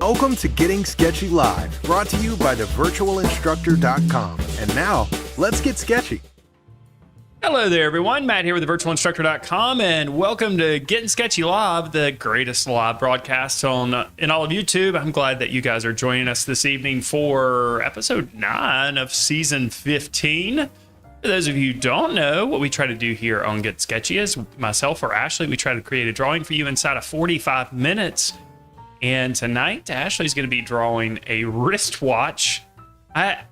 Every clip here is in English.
Welcome to Getting Sketchy Live, brought to you by thevirtualinstructor.com. And now, let's get sketchy. Hello there, everyone. Matt here with thevirtualinstructor.com, and welcome to Gettin Sketchy Live, the greatest live broadcast in all of YouTube. I'm glad that you guys are joining us this evening for episode 9 of season 15. For those of you who don't know, what we try to do here on Get Sketchy is, myself or Ashley, we try to create a drawing for you inside of 45 minutes. And tonight, Ashley's going to be drawing a wristwatch. I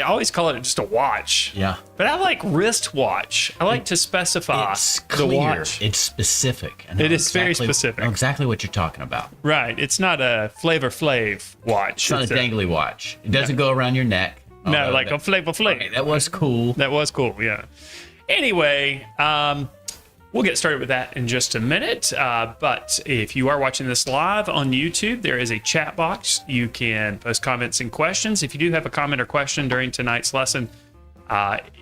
always call it just a watch. Yeah. But I like wristwatch. I like to specify the watch. It's specific. It is very specific. I know exactly what you're talking about. Right. It's not a Flavor Flav watch. It's not a dangly watch. It doesn't go around your neck. No, like a Flavor Flav. Okay, that was cool. That was cool, yeah. Anyway, we'll get started with that in just a minute. But if you are watching this live on YouTube, there is a chat box. You can post comments and questions. If you do have a comment or question during tonight's lesson,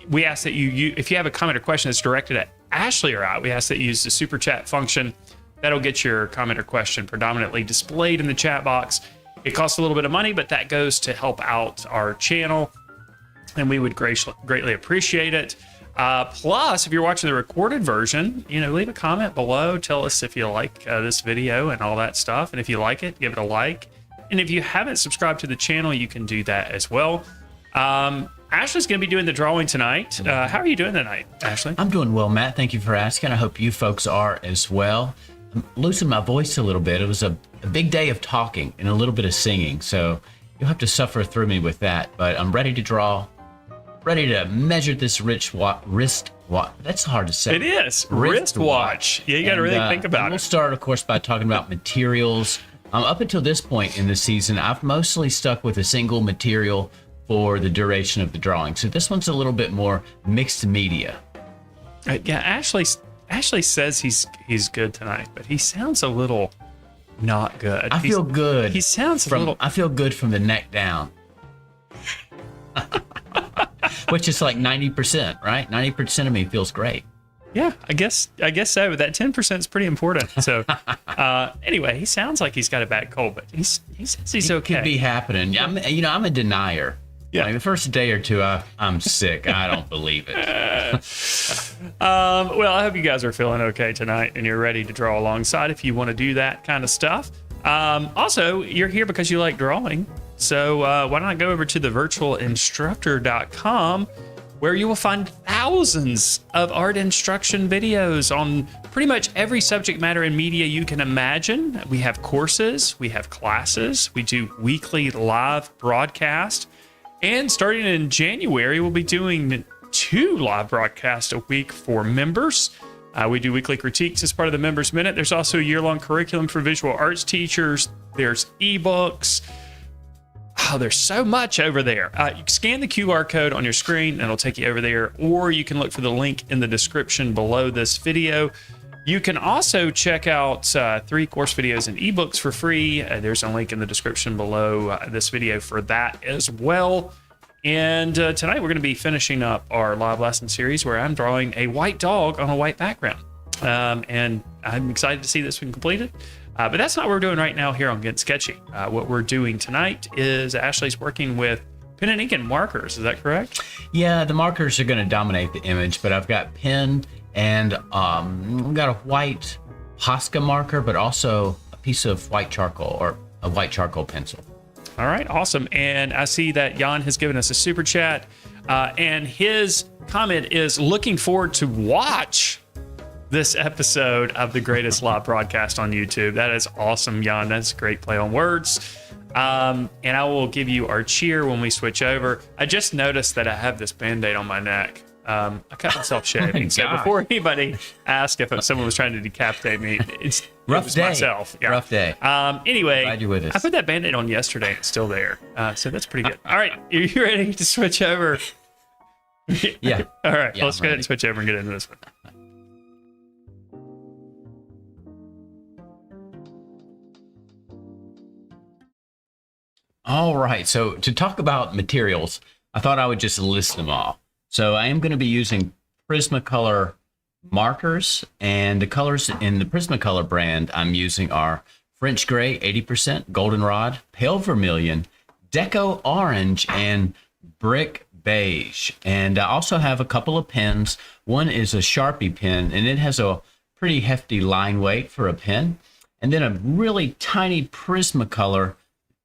we ask that if you have a comment or question that's directed at Ashley or I, we ask that you use the super chat function. That'll get your comment or question predominantly displayed in the chat box. It costs a little bit of money, but that goes to help out our channel, and we would greatly appreciate it. Plus, if you're watching the recorded version, leave a comment below. Tell us if you like this video and all that stuff. And if you like it, give it a like. And if you haven't subscribed to the channel, you can do that as well. Ashley's going to be doing the drawing tonight. How are you doing tonight, Ashley? I'm doing well, Matt. Thank you for asking. I hope you folks are as well. I'm losing my voice a little bit. It was a big day of talking and a little bit of singing, so you'll have to suffer through me with that. But I'm ready to draw. Ready to measure this wrist watch. That's hard to say. It is. Wristwatch. Yeah, you got to really think about it. We'll start, of course, by talking about materials. Up until this point in the season, I've mostly stuck with a single material for the duration of the drawing. So this one's a little bit more mixed media. Yeah, Ashley says he's good tonight, but he sounds a little not good. I feel good. He sounds a little... I feel good from the neck down. Which is like 90%, right? 90% of me feels great. Yeah, I guess so. That 10% is pretty important. So anyway, he sounds like he's got a bad cold, but he says he's okay. It could be happening. I'm a denier. Yeah. Like the first day or two, I'm sick. I don't believe it. Well, I hope you guys are feeling okay tonight and you're ready to draw alongside if you want to do that kind of stuff. Also, you're here because you like drawing. So why don't I go over to thevirtualinstructor.com, where you will find thousands of art instruction videos on pretty much every subject matter in media you can imagine. We have courses, we have classes, we do weekly live broadcasts, and starting in January, we'll be doing 2 live broadcasts a week for members. We do weekly critiques as part of the Members Minute. There's also a year-long curriculum for visual arts teachers. There's ebooks. Oh, there's so much over there. You can scan the QR code on your screen and it'll take you over there, or you can look for the link in the description below this video. You can also check out 3 course videos and ebooks for free. There's a link in the description below this video for that as well. And tonight we're going to be finishing up our live lesson series where I'm drawing a white dog on a white background. And I'm excited to see this one completed. But that's not what we're doing right now here on Get Sketchy. What we're doing tonight is Ashley's working with pen and ink and markers. Is that correct? Yeah, the markers are going to dominate the image, but I've got pen and we've got a white Posca marker, but also a piece of white charcoal or a white charcoal pencil. All right, awesome. And I see that Jan has given us a super chat, and his comment is looking forward to watch this episode of the greatest live broadcast on YouTube. That is awesome, Jan. That's a great play on words. And I will give you our cheer when we switch over. I just noticed that I have this Band-Aid on my neck. I cut myself shaving. So before anybody asked if someone was trying to decapitate me, it was myself. Yeah. Rough day. Anyway, glad you're with us. I put that Band-Aid on yesterday. It's still there. So that's pretty good. All right. Are you ready to switch over? Yeah. All right. Yeah, Let's go ahead and switch over and get into this one. All right. So to talk about materials, I thought I would just list them all. So I am going to be using Prismacolor markers, and the colors in the Prismacolor brand I'm using are French gray, 80%, goldenrod, pale vermilion, deco orange, and brick beige. And I also have a couple of pens. One is a Sharpie pen, and it has a pretty hefty line weight for a pen. And then a really tiny Prismacolor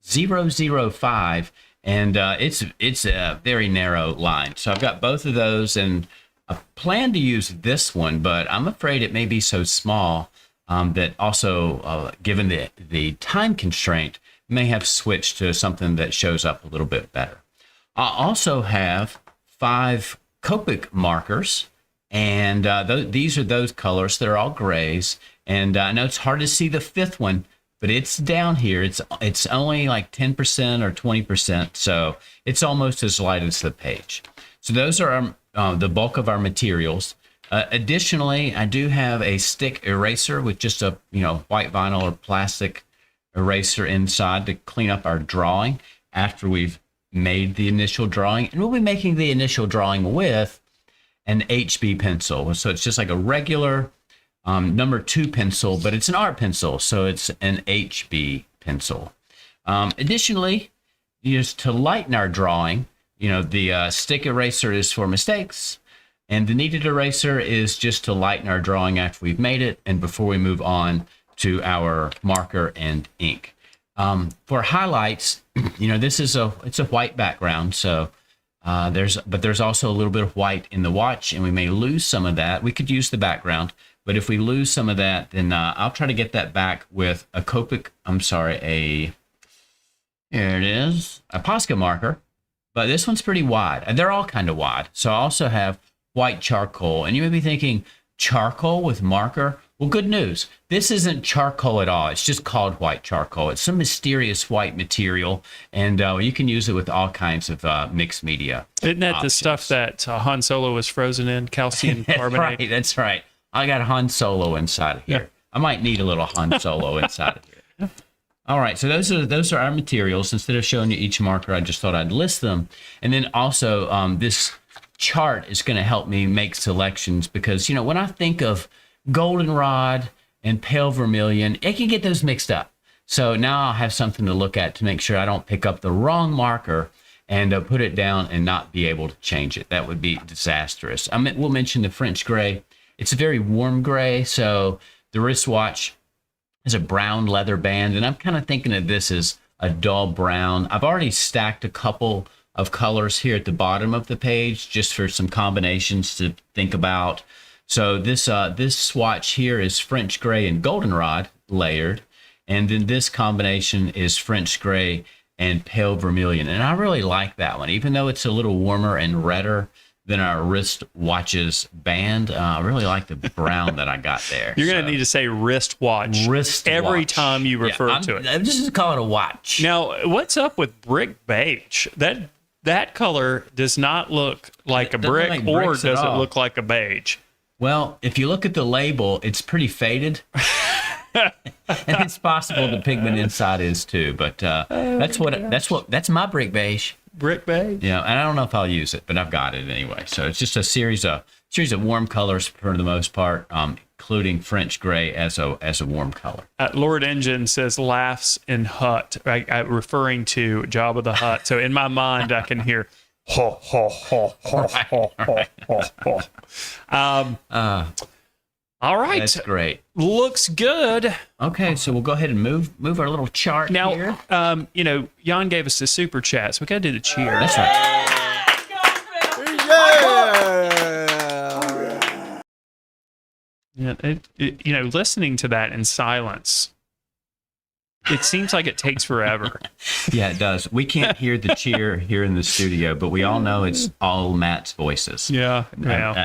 005, and it's a very narrow line. So I've got both of those, and I plan to use this one, but I'm afraid it may be so small that also, given the time constraint, may have switched to something that shows up a little bit better. I also have 5 Copic markers, and these are those colors. They're all grays, and I know it's hard to see the 5th one, but it's down here. It's only like 10% or 20%, so it's almost as light as the page. So those are the bulk of our materials. Additionally, I do have a stick eraser with just a white vinyl or plastic eraser inside to clean up our drawing after we've made the initial drawing. And we'll be making the initial drawing with an HB pencil. So it's just like a regular number 2 pencil, but it's an art pencil, so it's an HB pencil. Additionally, just to lighten our drawing, the stick eraser is for mistakes, and the kneaded eraser is just to lighten our drawing after we've made it and before we move on to our marker and ink. For highlights, this is it's a white background, so there's also a little bit of white in the watch, and we may lose some of that. We could use the background, but if we lose some of that, then I'll try to get that back with a Copic. Here it is, a Posca marker, but this one's pretty wide. They're all kind of wide. So I also have white charcoal, and you may be thinking, charcoal with marker? Well, good news. This isn't charcoal at all. It's just called white charcoal. It's some mysterious white material, and you can use it with all kinds of mixed media. Isn't that options. the stuff that Han Solo was frozen in, calcium carbonate? Right, that's right. I got Han Solo inside of here. Yeah. I might need a little Han Solo inside of here. All right, so those are our materials. Instead of showing you each marker, I just thought I'd list them. And then also this chart is going to help me make selections because, when I think of goldenrod and pale vermilion, it can get those mixed up. So now I'll have something to look at to make sure I don't pick up the wrong marker and put it down and not be able to change it. That would be disastrous. We'll mention the French gray. It's a very warm gray, so the wristwatch is a brown leather band, and I'm kind of thinking of this as a dull brown. I've already stacked a couple of colors here at the bottom of the page just for some combinations to think about. So this swatch here is French gray and goldenrod layered, and then this combination is French gray and pale vermilion. And I really like that one, even though it's a little warmer and redder than our wristwatch's band. I really like the brown that I got there. You're going to need to say wristwatch every time you refer to it. I'm just call it a watch. Now, what's up with brick beige? That color does not look like a brick, or does it look like a beige? Well, if you look at the label, it's pretty faded. And it's possible the pigment inside is too, but that's my brick beige. Brick beige? Yeah, and I don't know if I'll use it, but I've got it anyway. So it's just a series of warm colors for the most part, including French gray as a warm color. Lord Engine says laughs in hut, referring to Jabba the Hutt. So in my mind, I can hear ho ho ho ho ho ho ho ho. All right. That's great. Looks good. Okay, so we'll go ahead and move our little chart here. Now, Jan gave us the super chat, so we got to do the cheer. That's right. Yeah, listening to that in silence, it seems like it takes forever. Yeah, it does. We can't hear the cheer here in the studio, but we all know it's all Matt's voices. Yeah.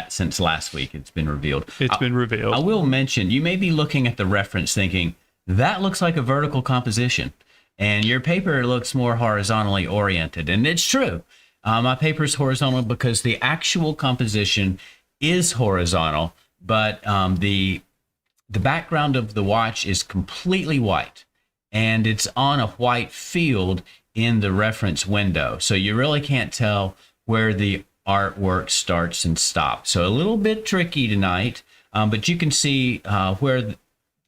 Since last week, it's been revealed. It's been revealed. I will mention, you may be looking at the reference thinking, that looks like a vertical composition, and your paper looks more horizontally oriented, and it's true. My paper is horizontal because the actual composition is horizontal, but the background of the watch is completely white, and it's on a white field in the reference window. So you really can't tell where the artwork starts and stops. So a little bit tricky tonight, but you can see where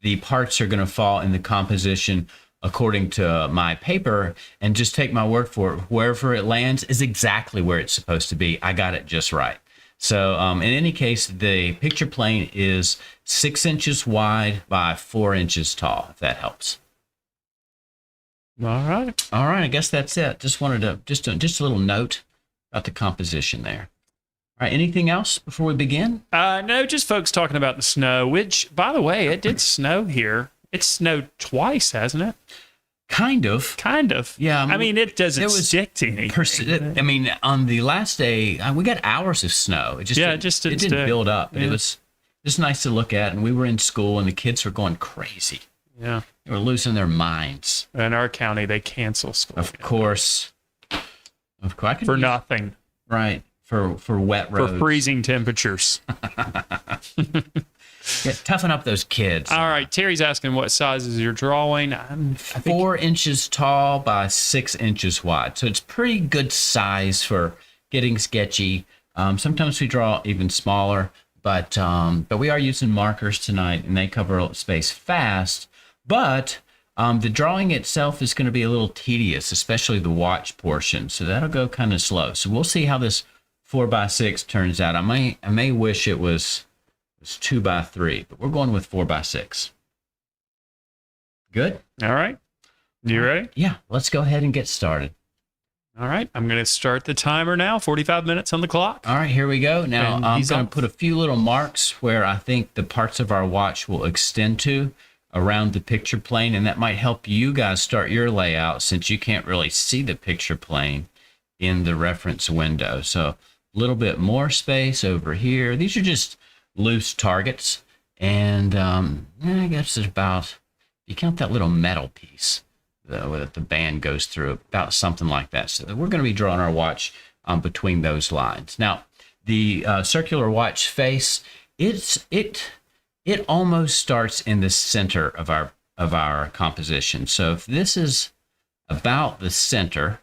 the parts are going to fall in the composition according to my paper, and just take my word for it. Wherever it lands is exactly where it's supposed to be. I got it just right. So in any case, the picture plane is 6 inches wide by 4 inches tall, if that helps. All right. All right, I guess that's it. Just wanted to, just a little note about the composition there. All right, anything else before we begin? No, just folks talking about the snow, which, by the way, it did snow here. It snowed twice, hasn't it? Kind of. Yeah. I mean, it doesn't stick to anything. I mean, on the last day, we got hours of snow. It just didn't build up. Yeah. It was just nice to look at. And we were in school, and the kids were going crazy. Yeah. They were losing their minds. In our county, they cancel school. Of course. For nothing. Right. For wet roads. For freezing temperatures. Yeah, toughen up those kids. All right. Terry's asking what sizes you're drawing. I think 4 inches tall by 6 inches wide. So it's pretty good size for Getting Sketchy. Sometimes we draw even smaller, but we are using markers tonight, and they cover space fast. But the drawing itself is going to be a little tedious, especially the watch portion. So that'll go kind of slow. So we'll see how this 4x6 turns out. I may wish it was 2x3, but we're going with 4x6. Good? All right. You ready? Yeah, let's go ahead and get started. All right. I'm going to start the timer now. 45 minutes on the clock. All right, here we go. Now, And I'm going to put a few little marks where I think the parts of our watch will extend to around the picture plane, and that might help you guys start your layout since you can't really see the picture plane in the reference window. So a little bit more space over here. These are just loose targets, and I guess it's about, you count that little metal piece that the band goes through, about something like that. So we're going to be drawing our watch between those lines. Now, the circular watch face, it almost starts in the center of our composition. So if this is about the center,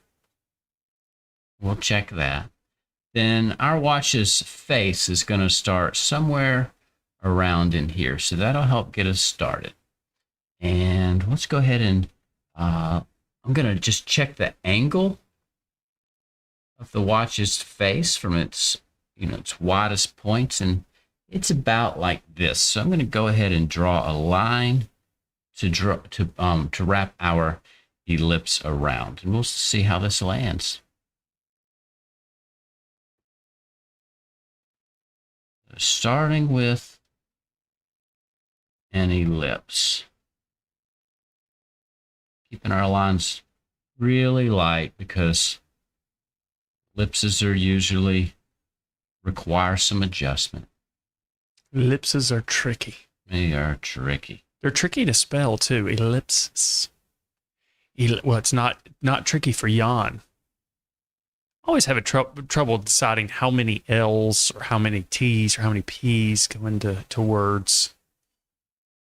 we'll check that. Then our watch's face is going to start somewhere around in here. So that'll help get us started. And let's go ahead and I'm going to just check the angle of the watch's face from its widest points, and it's about like this. So I'm going to go ahead and draw a line to wrap our ellipse around, and we'll see how this lands. Starting with an ellipse. Keeping our lines really light because ellipses are usually require some adjustment. Ellipses are tricky. They are tricky. They're tricky to spell too. Ellipses. Well, it's not tricky for Jan. I always have trouble deciding how many L's or how many T's or how many P's go into words.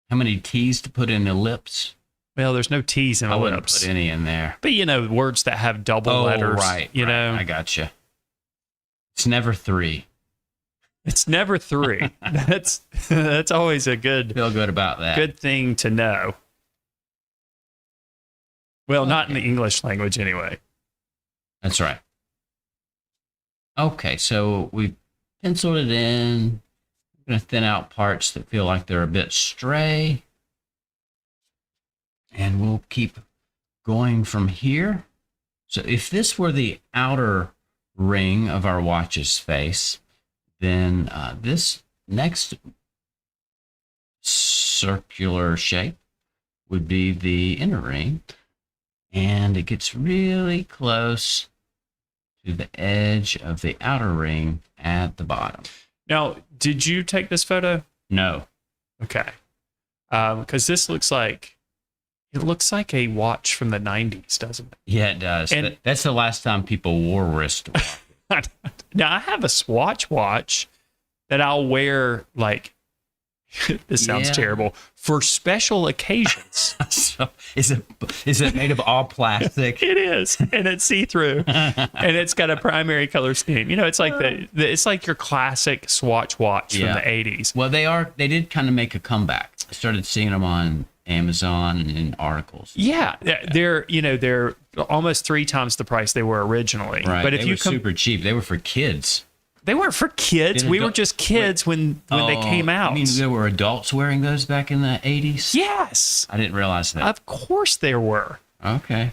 How many T's to put in ellipse? Well, there's no T's in I wouldn't ellipse. put any in there. But words that have double letters. Right. You know, I gotcha. It's never 3. it's never 3. That's always a Feel good about that. good thing to know. Well, not in the English language anyway. That's right. Okay, so we've penciled it in. I'm going to thin out parts that feel like they're a bit stray. And we'll keep going from here. So if this were the outer ring of our watch's face, then this next circular shape would be the inner ring. And it gets really close to the edge of the outer ring at the bottom. Now, did you take this photo? No. Okay. Because this looks like a watch from the 90s, doesn't it? Yeah, it does. And that's the last time people wore wristwatches. now, I have a Swatch watch that I'll wear like This sounds Yeah. terrible. For special occasions. So is it made of all plastic? It is, and it's see-through, and it's got a primary color scheme. It's like it's like your classic Swatch watch from the 80s. Well, they did kind of make a comeback. I started seeing them on Amazon and in articles. Yeah, they're almost 3 times the price they were originally. Right. But if they you were super cheap. They were for kids. they weren't for kids. We were just kids when they came out. I mean, there were adults wearing those back in the 80s? Yes, I didn't realize that. of course there were. Okay.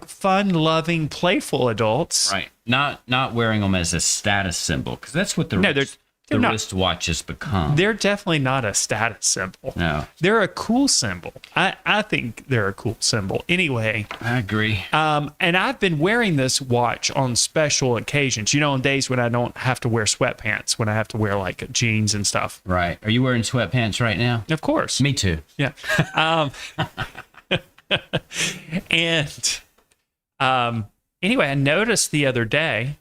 Fun-loving, playful adults. Right. Not wearing them as a status symbol, because that's what the they're not. wristwatch has become. They're definitely not a status symbol. No. They're a cool symbol. I think they're a cool symbol. Anyway, I agree. and I've been wearing this watch on special occasions. On days when I don't have to wear sweatpants, when I have to wear like jeans and stuff. Right. Are you wearing sweatpants right now? Of course. Me too. Yeah. And anyway, I noticed the other day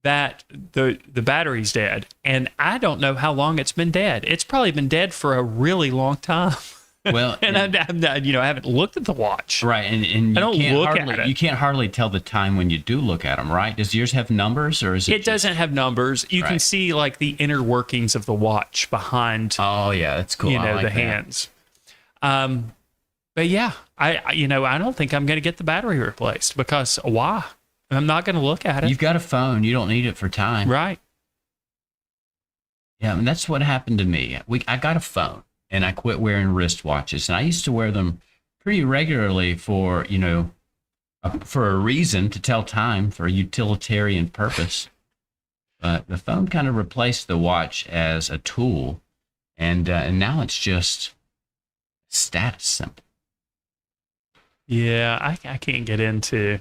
that the battery's dead, and I don't know how long it's been dead. It's probably been dead for a really long time. Well, and I haven't looked at the watch. right, and you I don't can't look hardly, at it. You can't hardly tell the time when you do look at them, right? Does yours have numbers, or is it? It doesn't have numbers. You can Right. see like the inner workings of the watch behind, Oh yeah, that's cool. I like the that. hands. But yeah, I don't think I'm going to get the battery replaced because why? I'm not going to look at it. You've got a phone. You don't need it for time. Right. Yeah, and that's what happened to me. I got a phone, and I quit wearing wristwatches, and I used to wear them pretty regularly for for a reason, to tell time, for a utilitarian purpose. But the phone kind of replaced the watch as a tool, and now it's just status symbol. Yeah, I can't get into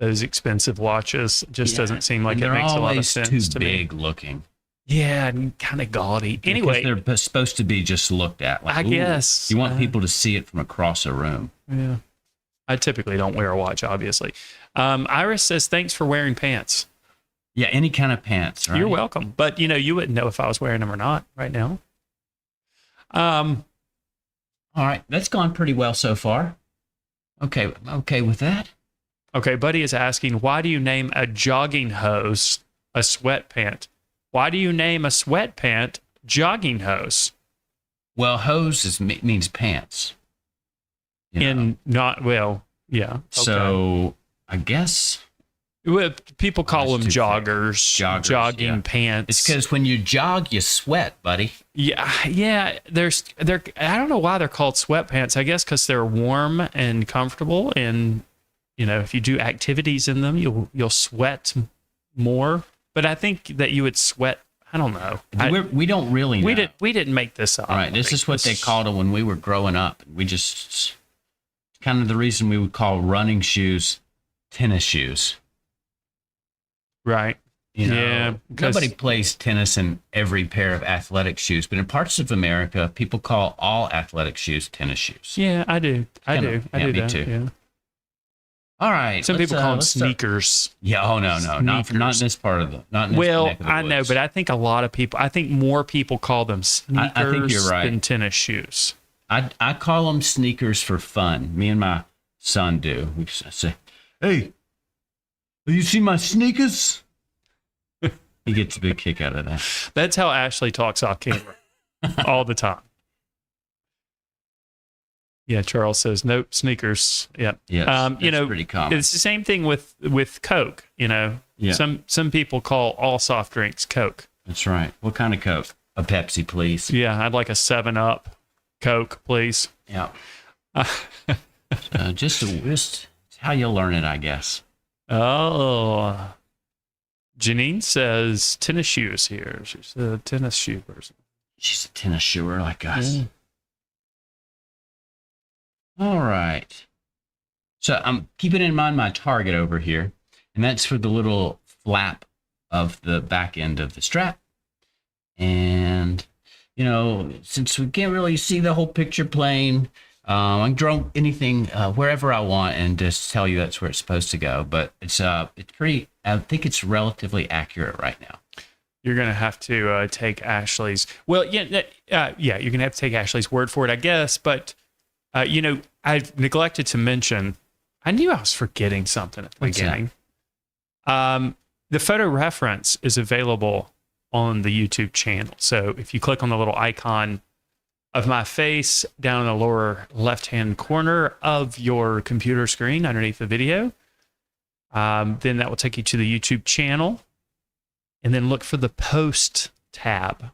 those expensive watches. It just doesn't seem like And it they're makes a lot of always sense too to me. big looking. Yeah, and kind of gaudy. Because Anyway, they're supposed to be just looked at. Like, I ooh, guess, you want people to see it from across a room. yeah. I typically don't wear a watch, obviously. Iris says, thanks for wearing pants. Yeah, any kind of pants. Right? You're welcome. But, you wouldn't know if I was wearing them or not right now. All right, that's gone pretty well so far. Okay with that. Okay, Buddy is asking, why do you name a jogging hose a sweatpant? Why do you name a sweatpant jogging hose? Well, hose means pants. Yeah. Okay. So I guess Well, people call them That's too thick. joggers, jogging yeah. pants. It's because when you jog, you sweat, buddy. Yeah. They're. I don't know why they're called sweatpants. I guess because they're warm and comfortable, and if you do activities in them, you'll sweat more. But I think that you would sweat. I don't know. We don't really know. We didn't make this up. All right, this is what they called them when we were growing up. We just kind of the reason we would call running shoes tennis shoes. Right. Yeah. Nobody plays tennis in every pair of athletic shoes, but in parts of America, people call all athletic shoes tennis shoes. Yeah, I do. I do me that. too. Yeah. All right. Some people call them let's start- sneakers. Yeah. Oh no, not in this part of the. Not in this Well, neck of the I know, woods. but I think a lot of people. I think more people call them sneakers I think you're right. than tennis shoes. I call them sneakers for fun. Me and my son do. We just say, "Hey, you see my sneakers?" He gets a big kick out of that. That's how Ashley talks off camera all the time. Yeah, Charles says nope, sneakers. Yeah, Yes, that's pretty common. It's the same thing with Coke. Yeah. Some people call all soft drinks Coke. That's right. What kind of Coke? A Pepsi, please. Yeah, I'd like a 7-Up Coke, please. Yeah. Just how you learn it, I guess. Oh, Janine says tennis shoes here. She's a tennis shoe person. She's a tennis shoer like us. All right. So I'm keeping in mind my target over here, and that's for the little flap of the back end of the strap. And, since we can't really see the whole picture plane, I can draw anything wherever I want and just tell you that's where it's supposed to go. But it's pretty, I think it's relatively accurate right now. You're going to have to take Ashley's. Well, yeah, you're going to have to take Ashley's word for it, I guess. But, I neglected to mention, I knew I was forgetting something at the beginning. The photo reference is available on the YouTube channel. So if you click on the little icon of my face down in the lower left-hand corner of your computer screen underneath the video, then that will take you to the YouTube channel. And then look for the post tab.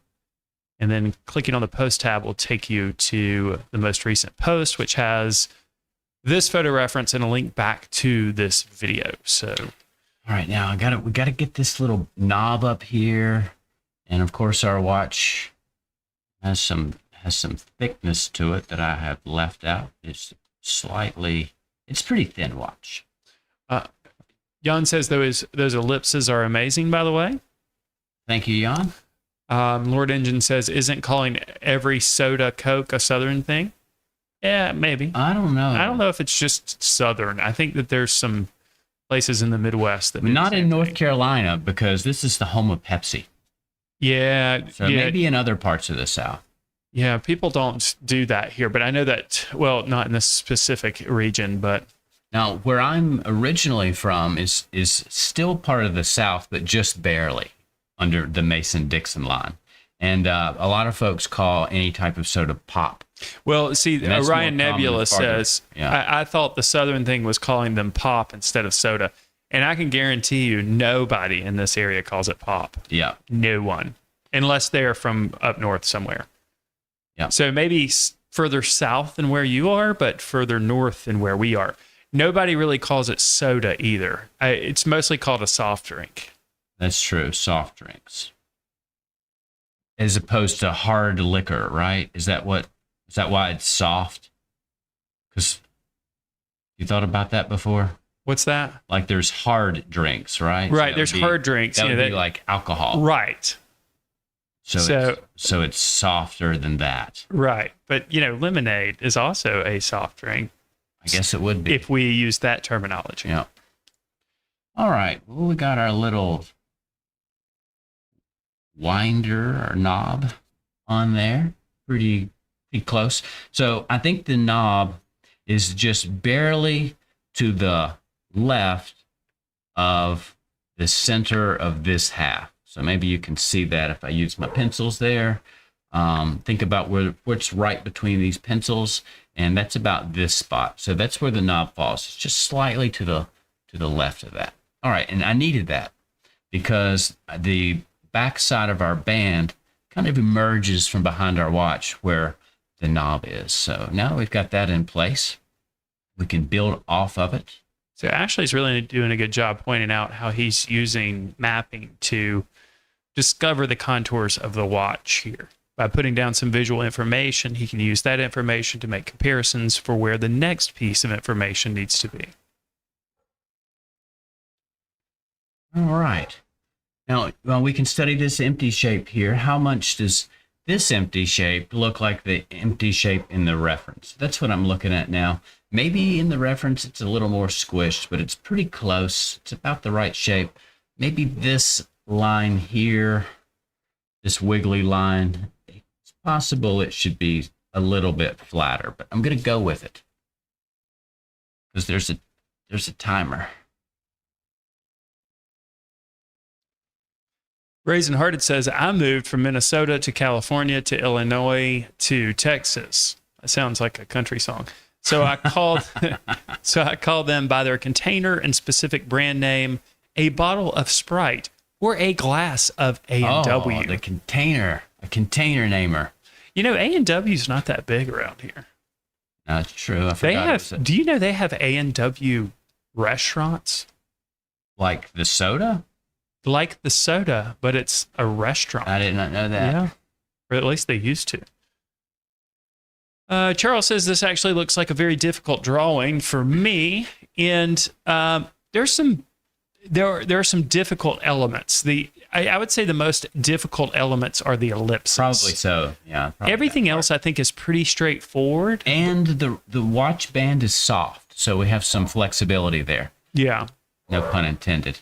And then clicking on the post tab will take you to the most recent post, which has this photo reference and a link back to this video. So, all right, now we got to get this little knob up here. And of course our watch has some thickness to it that I have left out. It's pretty thin watch. Jan says those ellipses are amazing, by the way. Thank you, Jan. Lord Engine says, isn't calling every soda Coke a Southern thing? Yeah, maybe. I don't know. I don't know if it's just Southern. I think that there's some places in the Midwest that... Not in North Carolina, because this is the home of Pepsi. Yeah. So maybe in other parts of the South. Yeah, people don't do that here, but I know that, well, not in this specific region, but... Now, where I'm originally from is still part of the South, but just barely under the Mason-Dixon line. And a lot of folks call any type of soda pop. Well, see, Orion Nebula says, I thought the Southern thing was calling them pop instead of soda. And I can guarantee you nobody in this area calls it pop. Yeah. No one. Unless they're from up north somewhere. Yeah. So maybe further south than where you are, but further north than where we are. Nobody really calls it soda either. It's mostly called a soft drink. That's true. Soft drinks. As opposed to hard liquor, right? Is that why it's soft? Because you thought about that before? What's that? Like there's hard drinks, right? Right. There's hard drinks. That would be like alcohol. Right. So it's softer than that. Right. But, lemonade is also a soft drink. I guess it would be. If we use that terminology. Yeah. All right. Well, we got our little winder or knob on there. Pretty close. So I think the knob is just barely to the left of the center of this half. So maybe you can see that if I use my pencils there. Think about what's right between these pencils, and that's about this spot. So that's where the knob falls. It's just slightly to the left of that. All right, and I needed that because the back side of our band kind of emerges from behind our watch where the knob is. So now we've got that in place. We can build off of it. So Ashley's really doing a good job pointing out how he's using mapping to discover the contours of the watch here. By putting down some visual information, he can use that information to make comparisons for where the next piece of information needs to be. All right. Now, we can study this empty shape here. How much does this empty shape look like the empty shape in the reference? That's what I'm looking at now. Maybe in the reference it's a little more squished, but it's pretty close. It's about the right shape. Maybe this line here, this wiggly line, it's possible it should be a little bit flatter, but I'm going to go with it because there's a timer. Raisin Hearted says, I moved from Minnesota to California to Illinois to Texas. That sounds like a country song. So I called them by their container and specific brand name, a bottle of Sprite or a glass of A&W. Oh, the container, a container namer. A&W's not that big around here. That's true. I forgot. Do you know they have A&W restaurants? Like the soda? Like the soda, but it's a restaurant. I did not know that. Yeah, or at least they used to. Charles says this actually looks like a very difficult drawing for me, and there are some difficult elements. I would say the most difficult elements are the ellipses. Probably so. Yeah. Everything else I think is pretty straightforward. And the watch band is soft, so we have some flexibility there. Yeah. No pun intended.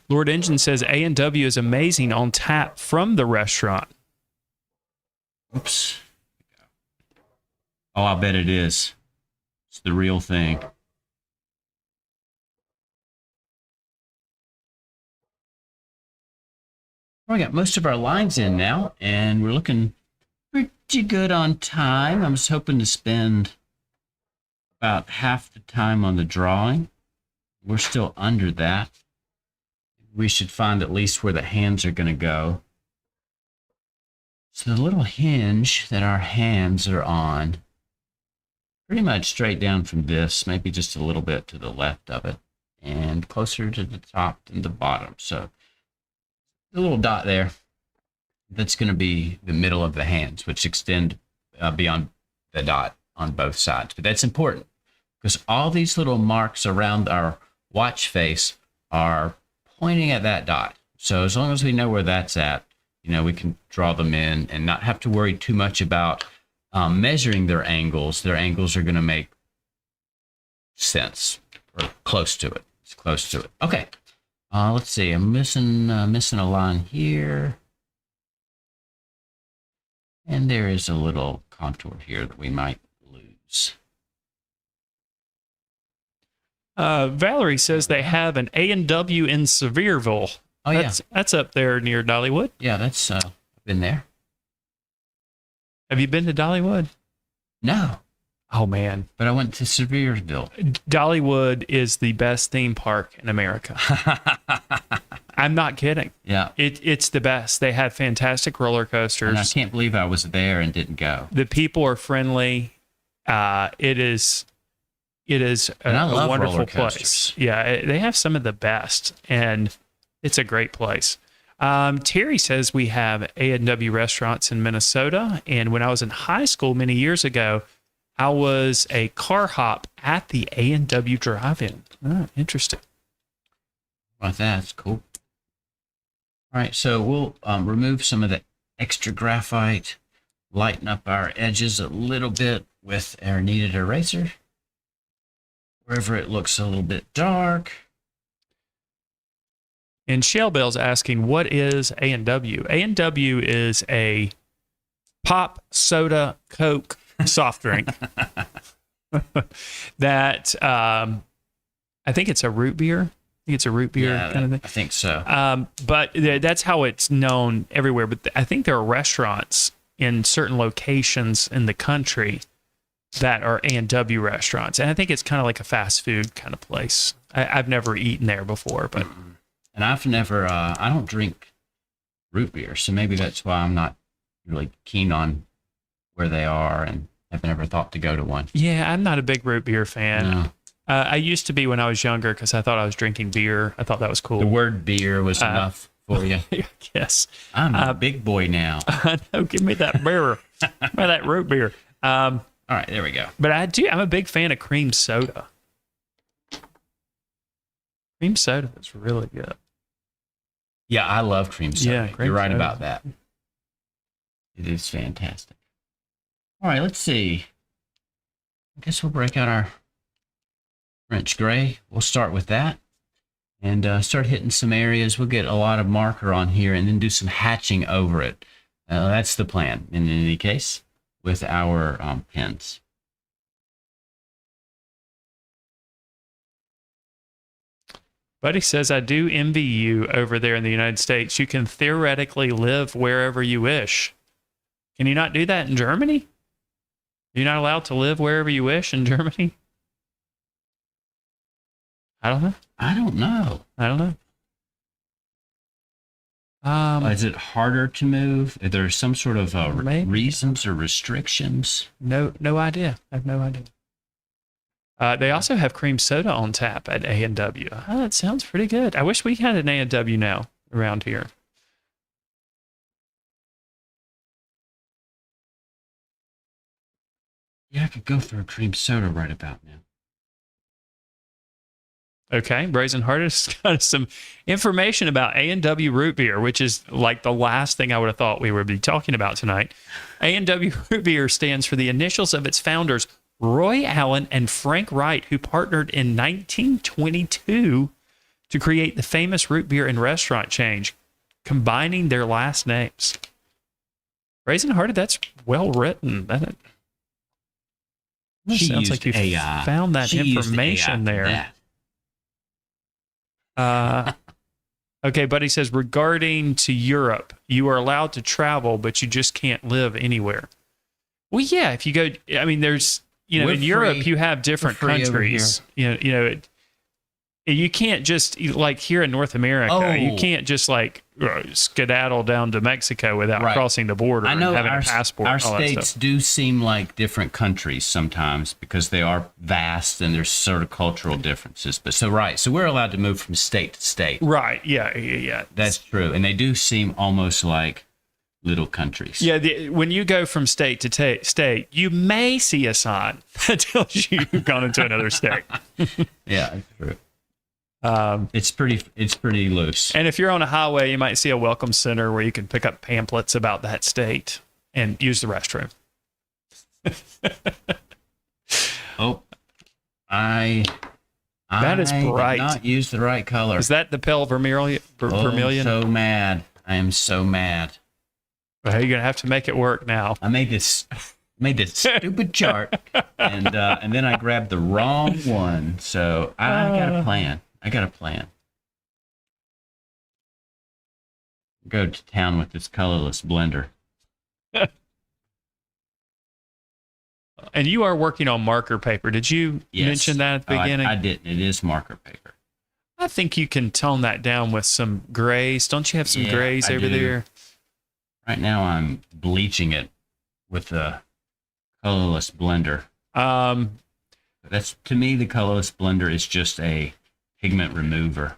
Lord Engine says A&W is amazing on tap from the restaurant. Oops. Oh, I bet it is. It's the real thing. We got most of our lines in now, and we're looking pretty good on time. I'm just hoping to spend about half the time on the drawing. We're still under that. We should find at least where the hands are going to go. So the little hinge that our hands are on, pretty much straight down from this, maybe just a little bit to the left of it, and closer to the top than the bottom. So the little dot there, that's going to be the middle of the hands, which extend beyond the dot on both sides. But that's important because all these little marks around our watch face are pointing at that dot. So as long as we know where that's at, we can draw them in and not have to worry too much about measuring their angles. Their angles are going to make sense, or close to it. It's close to it. Okay. Let's see. I'm missing a line here. And there is a little contour here that we might lose. Valerie says they have an A&W in Sevierville. Oh, yeah. That's up there near Dollywood. Yeah, that's been there. Have you been to Dollywood? No. Oh, man. But I went to Sevierville. Dollywood is the best theme park in America. I'm not kidding. Yeah. It's the best. They have fantastic roller coasters. And I can't believe I was there and didn't go. The people are friendly. It is a wonderful place. Yeah, they have some of the best, and it's a great place. Terry says we have A&W restaurants in Minnesota, and when I was in high school many years ago, I was a car hop at the A&W drive-in. Oh, interesting. Well, that's cool. All right, so we'll remove some of the extra graphite, lighten up our edges a little bit with our kneaded eraser. Wherever it looks a little bit dark. And Shellbell's asking, what is A&W? A&W is a pop, soda, Coke soft drink that I think it's a root beer. I think it's a root beer kind of thing. I think so. But that's how it's known everywhere. But I think there are restaurants in certain locations in the country that are A&W restaurants. And I think it's kind of like a fast food kind of place. I've never eaten there before, but... And I've never, I don't drink root beer, so maybe that's why I'm not really keen on where they are and have never thought to go to one. Yeah, I'm not a big root beer fan. No. I used to be when I was younger because I thought I was drinking beer. I thought that was cool. The word beer was enough for you. Yes. I'm a big boy now. I know, give me that beer. Give me that root beer. All right, there we go. But I'm a big fan of cream soda. Cream soda is really good. Yeah, I love cream soda. Yeah, you're right about that. It is fantastic. All right, let's see. I guess we'll break out our French gray. We'll start with that and start hitting some areas. We'll get a lot of marker on here and then do some hatching over it. That's the plan in any case with our pens. Buddy says, I do envy you over there in the United States. You can theoretically live wherever you wish. Can you not do that in Germany? You're not allowed to live wherever you wish in Germany? I don't know. I don't know. Is it harder to move? Are there some sort of reasons or restrictions? No idea. I have no idea. They also have cream soda on tap at A&W. That sounds pretty good. I wish we had an A&W now around here. Yeah, I could go for a cream soda right about now. Okay, Brazen Heart has got some information about A&W root beer, which is like the last thing I would have thought we would be talking about tonight. A&W root beer stands for the initials of its founders, Roy Allen and Frank Wright, who partnered in 1922 to create the famous root beer and restaurant chain, combining their last names. Raisin Hearted, that's well written. That sounds like you found that information there. Okay, Buddy says, regarding to Europe, you are allowed to travel, but you just can't live anywhere. Well, yeah, if you go, I mean, there's, in Europe, you have different countries. You can't just, like here in North America, you can't just like skedaddle down to Mexico without crossing the border and having a passport. Our states do seem like different countries sometimes because they are vast and there's sort of cultural differences. But so we're allowed to move from state to state. Right. Yeah. That's true. And they do seem almost like little countries. Yeah. When you go from state to state, you may see a sign that tells you you've gone into another state. Yeah, that's true. It's pretty loose. And if you're on a highway, you might see a welcome center where you can pick up pamphlets about that state and use the restroom. That is bright. I did not use the right color. Is that the pale vermilion? So mad. I am so mad. Well, you're gonna have to make it work now. I made this stupid chart, and then I grabbed the wrong one. So I got a plan. Go to town with this colorless blender. And you are working on marker paper. Did you mention that at the beginning? I didn't. It is marker paper. I think you can tone that down with some grays. Don't you have some grays over there? Right now I'm bleaching it with the colorless blender. That's, to me, the colorless blender is just a pigment remover.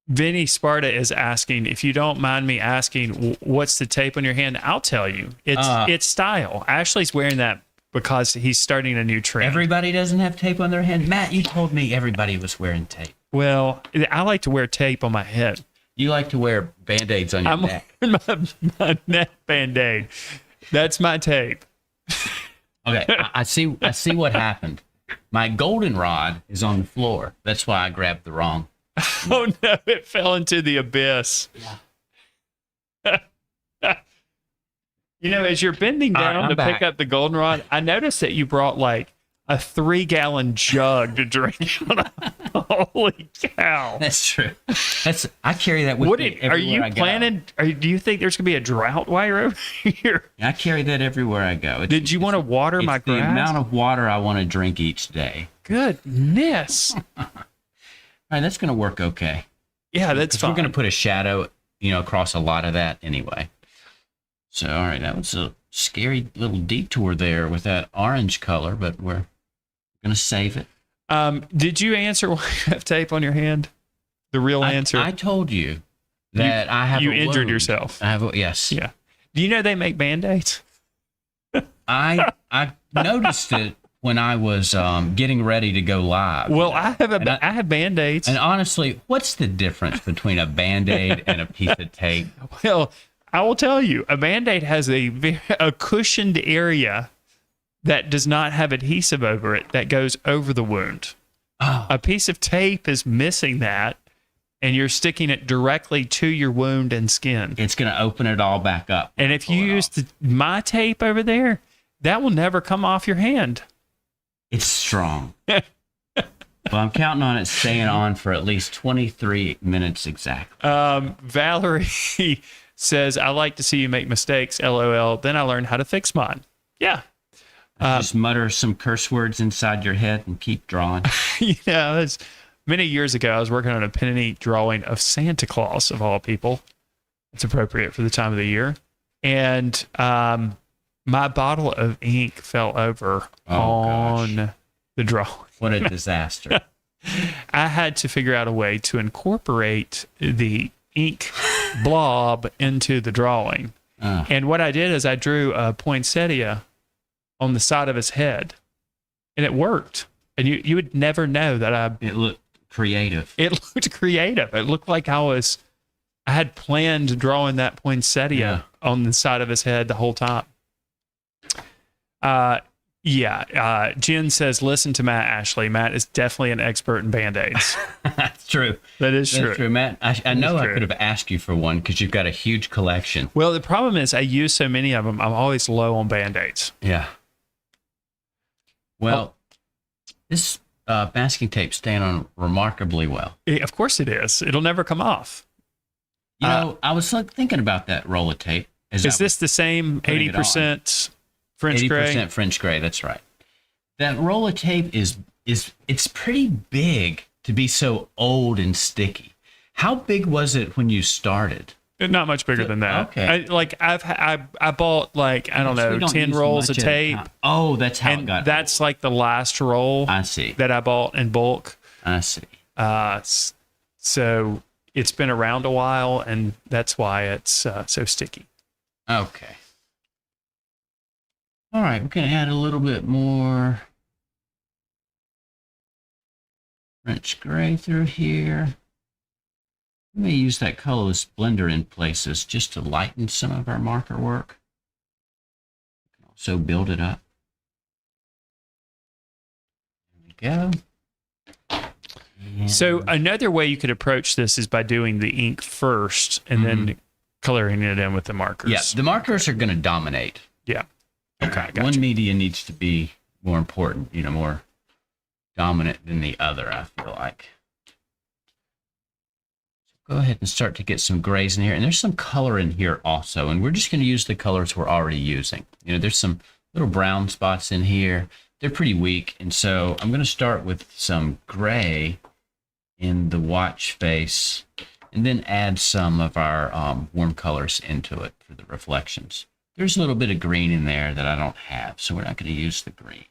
Vinny Sparta is asking, if you don't mind me asking, what's the tape on your hand? I'll tell you. It's style. Ashley's wearing that because he's starting a new trend. Everybody doesn't have tape on their hand. Matt, you told me everybody was wearing tape. Well, I like to wear tape on my head. You like to wear Band-Aids on your neck. I'm wearing my neck Band-Aid. That's my tape. Okay, I see what happened. My goldenrod is on the floor. That's why I grabbed the wrong. Oh no, it fell into the abyss. Yeah. As you're bending down to pick up the goldenrod, I noticed that you brought like a 3-gallon jug to drink. Holy cow! That's true. I carry that with me everywhere I go. Are you planning? Do you think there's gonna be a drought while you're over here? I carry that everywhere I go. Did you want to water my grass? The amount of water I want to drink each day. Goodness. All right, that's gonna work okay. Yeah, that's fine. We're gonna put a shadow, across a lot of that anyway. So, all right, that was a scary little detour there with that orange color, but we're gonna save it. Did you answer why you have tape on your hand? The real answer? I told you that I have you injured yourself. Yes. Yeah. Do you know they make Band-Aids? I noticed it when I was getting ready to go live. Well, I have Band-Aids. And honestly, what's the difference between a Band-Aid and a piece of tape? Well, I will tell you, a Band-Aid has a cushioned area that does not have adhesive over it that goes over the wound. Oh. A piece of tape is missing that, and you're sticking it directly to your wound and skin. It's going to open it all back up. And if you use my tape over there, that will never come off your hand. It's strong. Well, I'm counting on it staying on for at least 23 minutes exactly. Valerie says, I like to see you make mistakes, LOL. Then I learned how to fix mine. Yeah. Just mutter some curse words inside your head and keep drawing. Many years ago, I was working on a pen and ink drawing of Santa Claus, of all people. It's appropriate for the time of the year. And my bottle of ink fell over on the drawing. What a disaster. I had to figure out a way to incorporate the ink blob into the drawing. And what I did is I drew a poinsettia on the side of his head, and it worked. And you would never know that it looked creative. It looked creative. It looked like I had planned drawing that poinsettia on the side of his head the whole time. Yeah. Jen says, listen to Matt Ashley. Matt is definitely an expert in Band-Aids. That's true. That's true, Matt. I know I could have asked you for one because you've got a huge collection. Well, the problem is I use so many of them, I'm always low on Band-Aids. Yeah. Well, this masking tape's staying on remarkably well. Of course it is. It'll never come off. You know, I was thinking about that roll of tape. Is this the same 80% French gray? 80% French gray, that's right. That roll of tape it's pretty big to be so old and sticky. How big was it when you started? Not much bigger than that. Okay. I bought like, I don't know, 10 rolls of tape. Oh, that's how it got that's old. like the last roll. I see. That I bought in bulk. I see. So it's been around a while, and that's why it's so sticky. Okay. All right, we're going to add a little bit more French gray through here. We may use that colorless blender in places just to lighten some of our marker work. We can also build it up. There we go. So another way you could approach this is by doing the ink first and then coloring it in with the markers. Yeah, the markers are going to dominate. Yeah. Okay, gotcha. One media needs to be more important, more dominant than the other, I feel like. Go ahead and start to get some grays in here. And there's some color in here also. And we're just going to use the colors we're already using. There's some little brown spots in here. They're pretty weak. And so I'm going to start with some gray in the watch face and then add some of our warm colors into it for the reflections. There's a little bit of green in there that I don't have, so we're not going to use the green.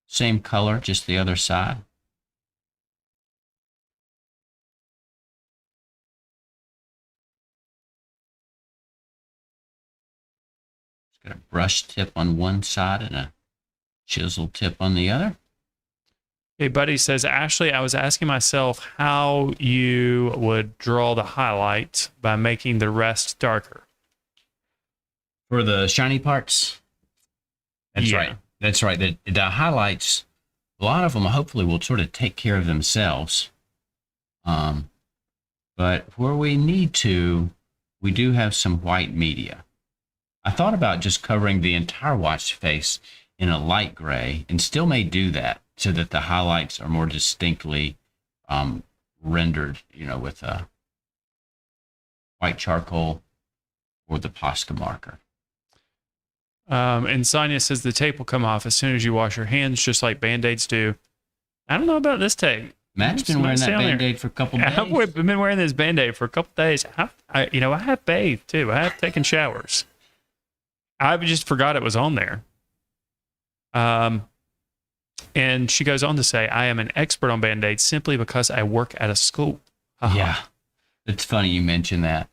Same color, just the other side. Just got a brush tip on one side and a chisel tip on the other. Hey, Buddy says, Ashley, I was asking myself how you would draw the highlight by making the rest darker. For the shiny parts? That's right. That's right. The highlights, a lot of them hopefully will sort of take care of themselves. But where we need to, we do have some white media. I thought about just covering the entire watch face in a light gray and still may do that so that the highlights are more distinctly rendered, with a white charcoal or the Posca marker. And Sonia says the tape will come off as soon as you wash your hands, just like Band-Aids do. I don't know about this tape. Matt's been wearing that Band-Aid for a couple days. I've been wearing this Band-Aid for a couple days. I have bathed too. I have taken showers. I just forgot it was on there. And she goes on to say, I am an expert on Band-Aids simply because I work at a school. Yeah. It's funny you mention that.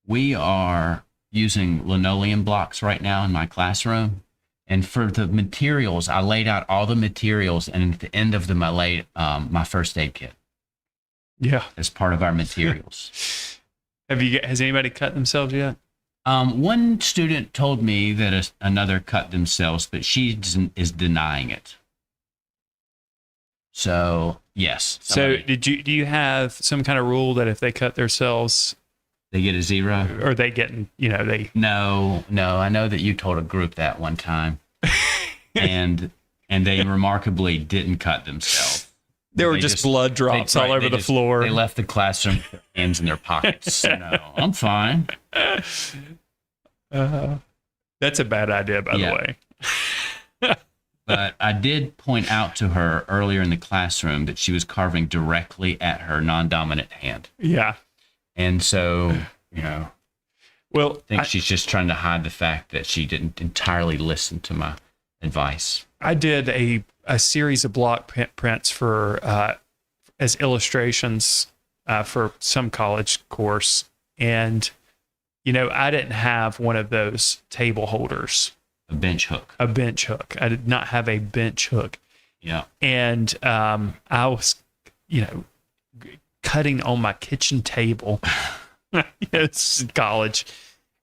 We are using linoleum blocks right now in my classroom. And for the materials, I laid out all the materials, and at the end of them, I laid my first aid kit. Yeah. As part of our materials. Has anybody cut themselves yet? One student told me that another cut themselves, but she is denying it. So, yes. So do you have some kind of rule that if they cut themselves, they get a 0? Or they get, they... No. I know that you told a group that one time. and they remarkably didn't cut themselves. There were just blood drops all over the floor. They left the classroom with their hands in their pockets. No, I'm fine. That's a bad idea, by the way. But I did point out to her earlier in the classroom that she was carving directly at her non-dominant hand. Yeah. And so, well, I think she's just trying to hide the fact that she didn't entirely listen to my advice. I did a series of block prints for as illustrations for some college course, and I didn't have one of those table holders. A bench hook. I did not have a bench hook. Yeah. And I was, cutting on my kitchen table It's college.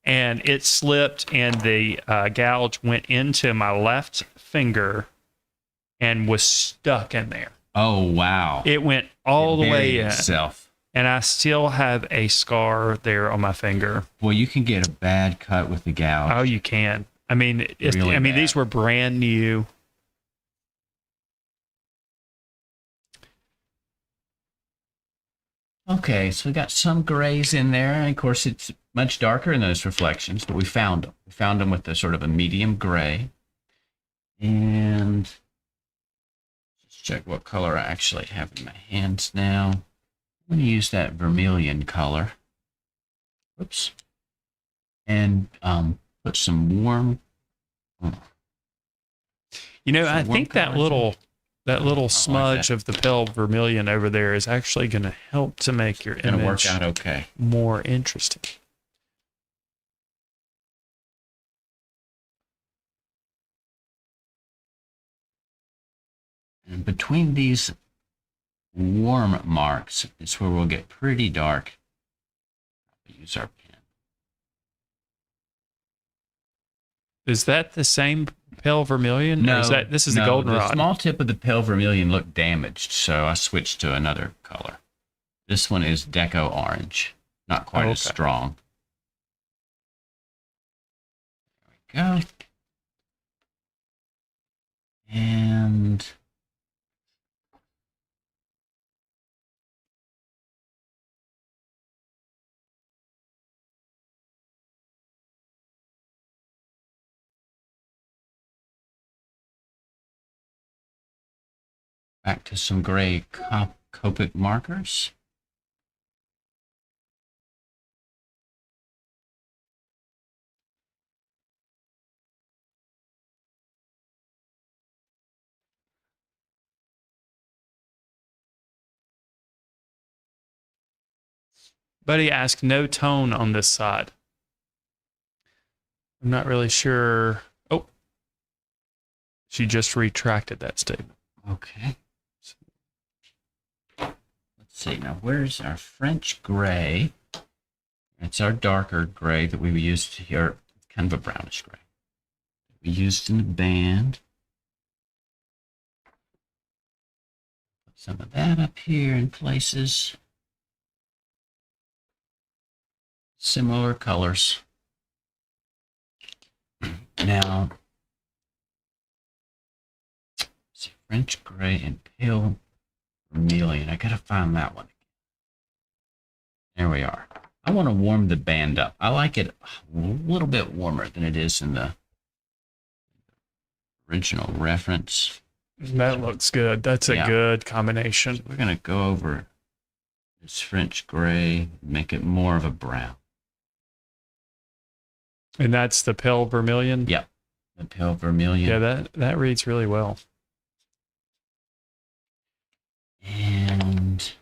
And it slipped, and the gouge went into my left finger and was stuck in there. Oh, wow. It went all the way in. Itself. And I still have a scar there on my finger. Well, you can get a bad cut with the gouge. Oh, you can. I mean, Really bad. these were brand new. Okay, so we got some grays in there. And of course, it's much darker in those reflections, but we found them. We found them with a sort of a medium gray. And let's check what color I actually have in my hands now. I'm going to use that vermilion color. Whoops. And put some warm. You know, I think that little like smudge that. of the pale vermilion over there is actually going to help to make your Going to work image out okay. more interesting. And between these warm marks is where we'll get pretty dark. Use our pen. Is that the same pale vermilion? No, Or is this is the goldenrod. The small tip of the pale vermilion looked damaged, so I switched to another color. This one is Deco Orange, not quite as strong. There we go. And back to some gray Copic markers. Buddy asked no tone on this side. I'm not really sure. Oh, she just retracted that statement. Okay. Let's see. Now, where's our French gray? It's our darker gray that we used here. It's kind of a brownish gray. We used in the band. Put some of that up here in places. Similar colors. Now, let's see, French gray and pale vermilion. I gotta find that one. There we are. I want to warm the band up. I like it a little bit warmer than it is in the original reference. That looks good. That's a good combination. So we're gonna go over this French gray, make it more of a brown. And that's the pale vermilion? Yep, the pale vermilion. Yeah, that reads really well. And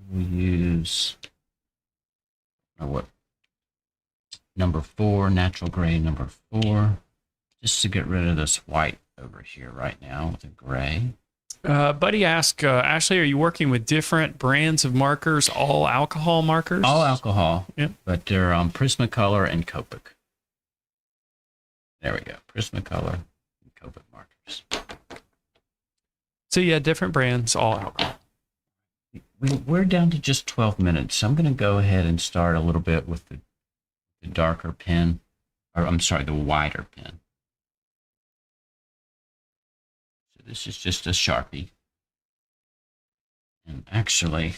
we use number 4, natural gray number 4, just to get rid of this white over here right now with the gray. Buddy asked, Ashley, are you working with different brands of markers, all alcohol markers? All alcohol, Yep. but they're Prismacolor and Copic. There we go, Prismacolor and Copic markers. So yeah, different brands, all alcohol. We're down to just 12 minutes, so I'm going to go ahead and start a little bit with the darker pen, or I'm sorry, the wider pen. So this is just a Sharpie. And actually,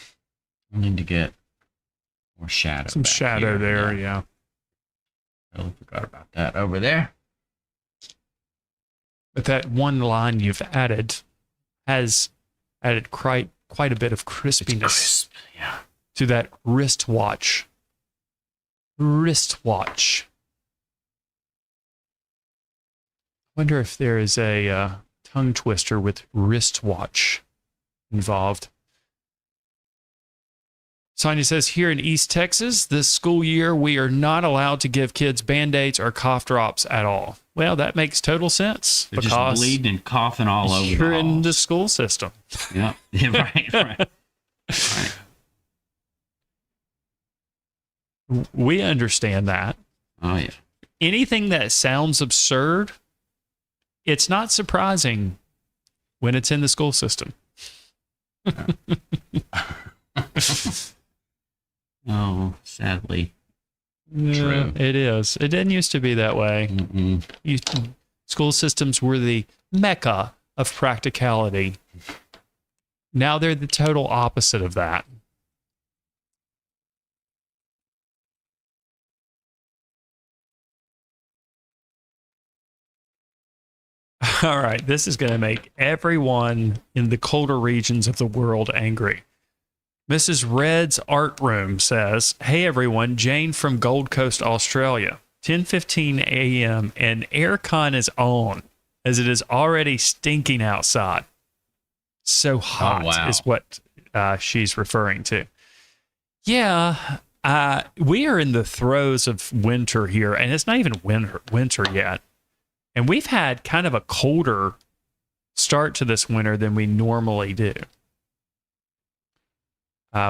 I need to get more shadow. Some back shadow here. there, yeah. I forgot about that over there. But that one line you've added has added quite a bit of crispiness Crisp, yeah. to that wristwatch. Wonder if there is a tongue twister with wristwatch involved. Sonia says, here in East Texas, this school year, we are not allowed to give kids Band-Aids or cough drops at all. Well, that makes total sense. They're because just bleeding and coughing all over you're the in halls. the school system. Yeah, right. We understand that. Oh, yeah. Anything that sounds absurd, it's not surprising when it's in the school system. Oh, sadly. Yeah, it is. It didn't used to be that way. School systems were the mecca of practicality. Now they're the total opposite of that. All right, this is going to make everyone in the colder regions of the world angry. Mrs. Red's Art Room says, hey everyone, Jane from Gold Coast, Australia. 10:15 a.m. and aircon is on as it is already stinking outside. So hot is what she's referring to. Yeah, we are in the throes of winter here, and it's not even winter yet. And we've had kind of a colder start to this winter than we normally do.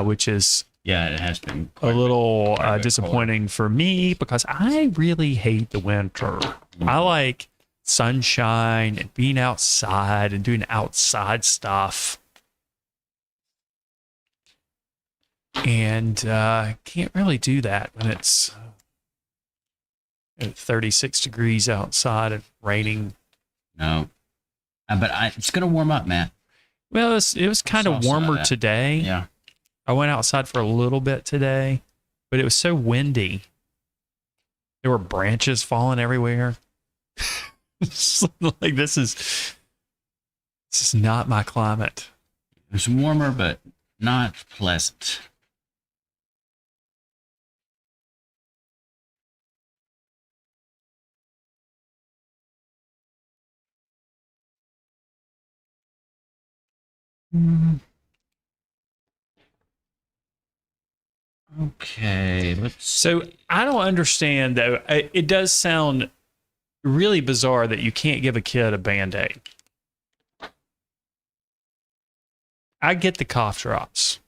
Which is it has been a little disappointing for me because I really hate the winter. I like sunshine and being outside and doing outside stuff. And can't really do that when it's 36 degrees outside and raining. No. But it's going to warm up, Matt. Well, it was kind of warmer today. Yeah. I went outside for a little bit today, but it was so windy. There were branches falling everywhere. Like this is not my climate. It was warmer, but not pleasant. Okay, So I don't understand though. It does sound really bizarre that you can't give a kid a Band-Aid. I get the cough drops,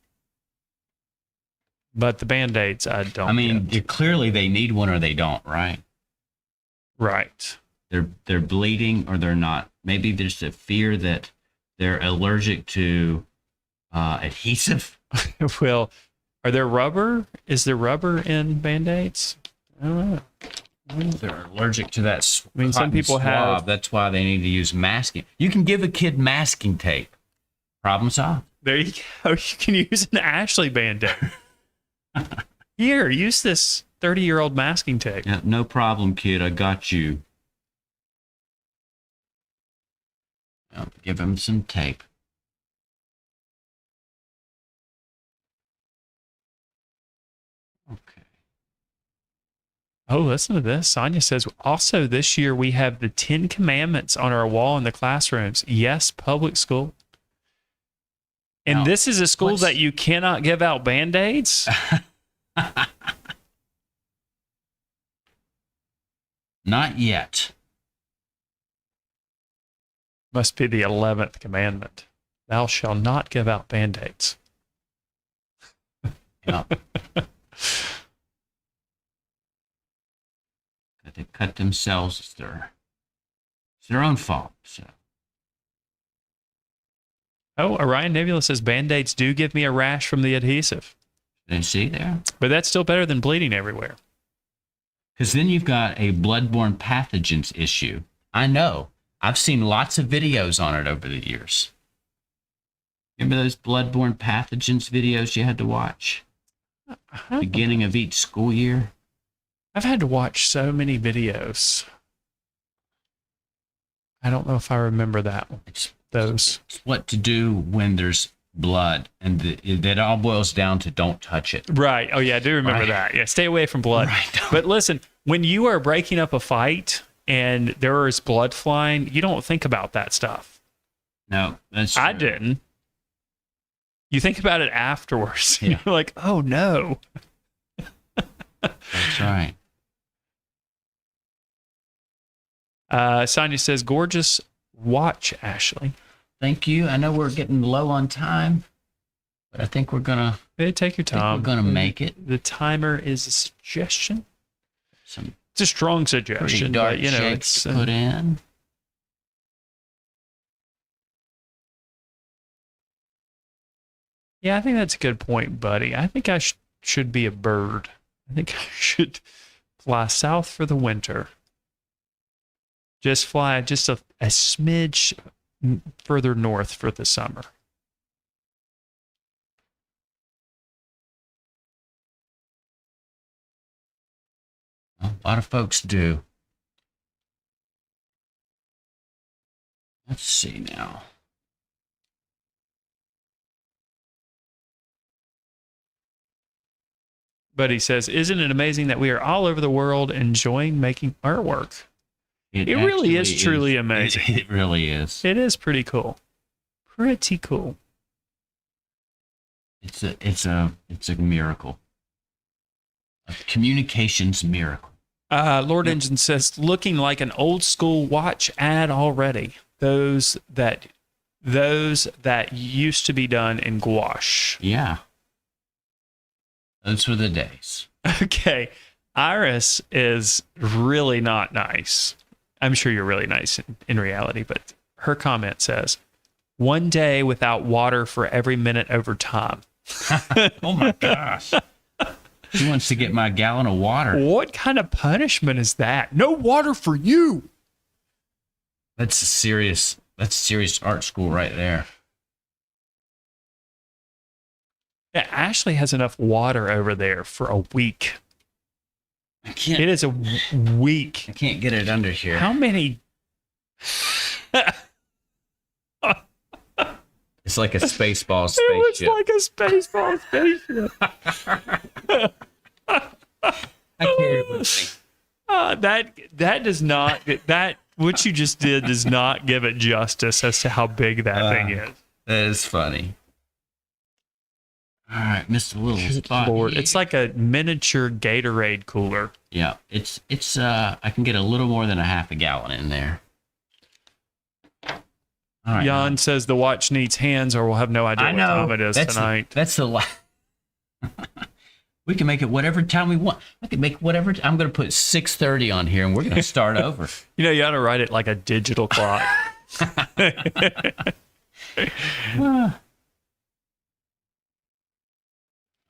but the Band-Aids I don't. I mean, clearly they need one or they don't, right? Right. They're bleeding or they're not. Maybe there's a fear that they're allergic to adhesive. Well, are there rubber? Is there rubber in Band-Aids? I don't know. They're allergic to that. I mean, some people have. That's why they need to use masking. You can give a kid masking tape. Problem solved. There you go. You can use an Ashley Band-Aid. Here, use this 30-year-old masking tape. Yeah, no problem, kid. I got you. Give him some tape. Okay. Oh, listen to this. Sonia says, also this year we have the 10 Commandments on our wall in the classrooms. Yes, public school. And Now, this is a school that you cannot give out Band-Aids? Not yet. Must be the 11th commandment. Thou shalt not give out Band-Aids. Yeah. They cut themselves. It's their own fault. So. Oh, Orion Nebula says Band-Aids do give me a rash from the adhesive. Did you see there? But that's still better than bleeding everywhere. Because then you've got a bloodborne pathogens issue. I know. I've seen lots of videos on it over the years. Remember those bloodborne pathogens videos you had to watch? Beginning of each school year? I've had to watch so many videos. I don't know if I remember those. It's what to do when there's blood, and that all boils down to don't touch it. Right. Oh, yeah, I do remember that. Yeah, stay away from blood. Right. But listen, when you are breaking up a fight and there is blood flying, you don't think about that stuff. No, that's true. I didn't. You think about it afterwards. Yeah. You're like, oh no. That's right. Sonia says, gorgeous watch, Ashley. Thank you. I know we're getting low on time, but I think we're gonna. Take your time. We're gonna make it. The timer is a suggestion. Some It's a strong pretty suggestion, dark but you know, shapes it's to put in. yeah. I think that's a good point, buddy. I think I should be a bird. I think I should fly south for the winter. Just fly just a smidge further north for the summer. A lot of folks do. Let's see now. But he says, isn't it amazing that we are all over the world enjoying making artwork? It really is truly amazing. It really is. It is pretty cool. Pretty cool. It's a miracle. A communications miracle. Lord Engine says, looking like an old school watch ad already. Those that used to be done in gouache. Yeah. Those were the days. Okay. Iris is really not nice. I'm sure you're really nice in reality, but her comment says, 1 day without water for every minute over time. Oh my gosh. He wants to get my gallon of water. What kind of punishment is that? No water for you. That's serious art school right there. Yeah, Ashley has enough water over there for a week. It is a week. I can't get it under here. How many? It's like a Spaceball It spaceship. was like a Spaceball spaceship. I carry it with me. That does not what you just did does not give it justice as to how big that thing is. That is funny. All right, missed a little spot. Lord, here. it's like a miniature Gatorade cooler. Yeah, it's I can get a little more than a half a gallon in there. All right. Jan says the watch needs hands, or we'll have no idea I what know. time it is tonight. That's the We can make it whatever time we want. I can make whatever. I'm going to put 6:30 on here, and we're going to start over. You know, you ought to write it like a digital clock.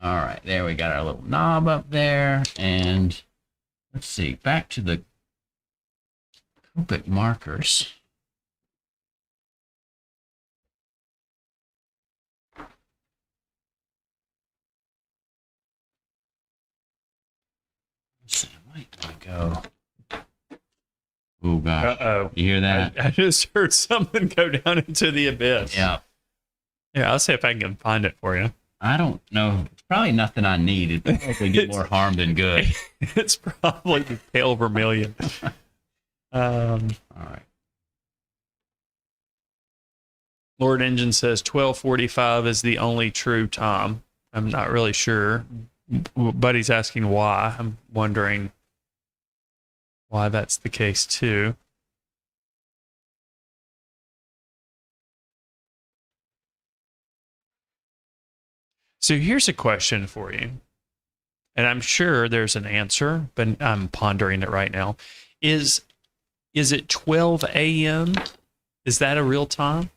All right, there we got our little knob up there, and let's see, back to the Copic markers. Let's see, I might want to go. Oh gosh, Uh-oh. you hear that? I just heard something go down into the abyss. Yeah. Yeah, I'll see if I can find it for you. I don't know. It's probably nothing I need. It'd probably get more harm than good. It's probably the pale vermilion. All right. Lord Engine says 12:45 is the only true time. I'm not really sure. Buddy's asking why. I'm wondering why that's the case too. So here's a question for you. And I'm sure there's an answer, but I'm pondering it right now. Is it 12 a.m.? Is that a real time?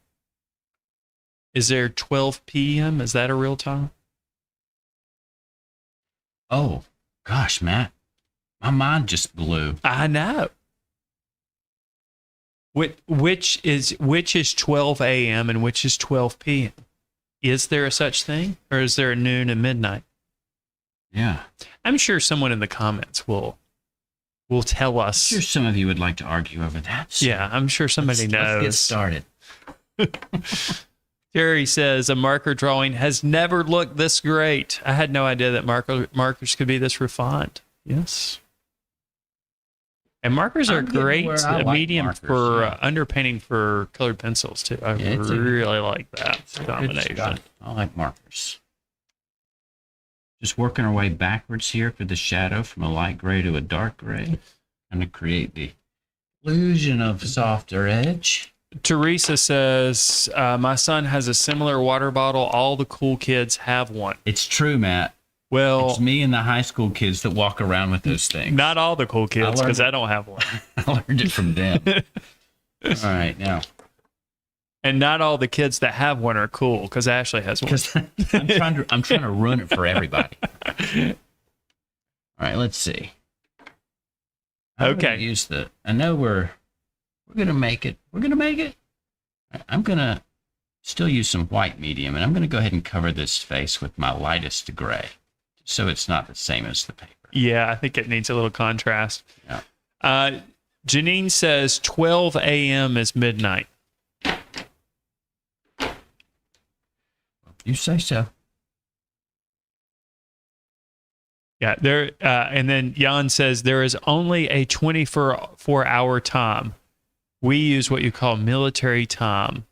Is there 12 p.m.? Is that a real time? Oh, gosh, Matt. My mind just blew. I know. Which is 12 a.m. and which is 12 p.m.? Is there a such thing? Or is there a noon and midnight? Yeah. I'm sure someone in the comments will tell us. I'm sure some of you would like to argue over that. So Yeah, I'm sure somebody knows. Let's get started. Jerry says a marker drawing has never looked this great. I had no idea that markers could be this refined. Yes. And markers are I'm getting great where I like medium markers, for yeah. underpainting for colored pencils too. I Yeah, really like that Good combination. stuff. I like markers. Just working our way backwards here for the shadow from a light gray to a dark gray. And to create the illusion of softer edge. Teresa says, my son has a similar water bottle. All the cool kids have one. It's true, Matt. Well, It's me and the high school kids that walk around with those things. not all the cool kids, because learned- I don't have one. I learned it from them. All right, now. And not all the kids that have one are cool, because Ashley has one. Because I'm trying to run it for everybody. All right, let's see. Okay. I know we're gonna make it. We're gonna make it. I'm gonna still use some white medium, and I'm gonna go ahead and cover this face with my lightest gray, so it's not the same as the paper. Yeah, I think it needs a little contrast. Yeah. Janine says 12 a.m. is midnight. You say so. Yeah, there. And then Jan says there is only a 24-hour time. We use what you call military time.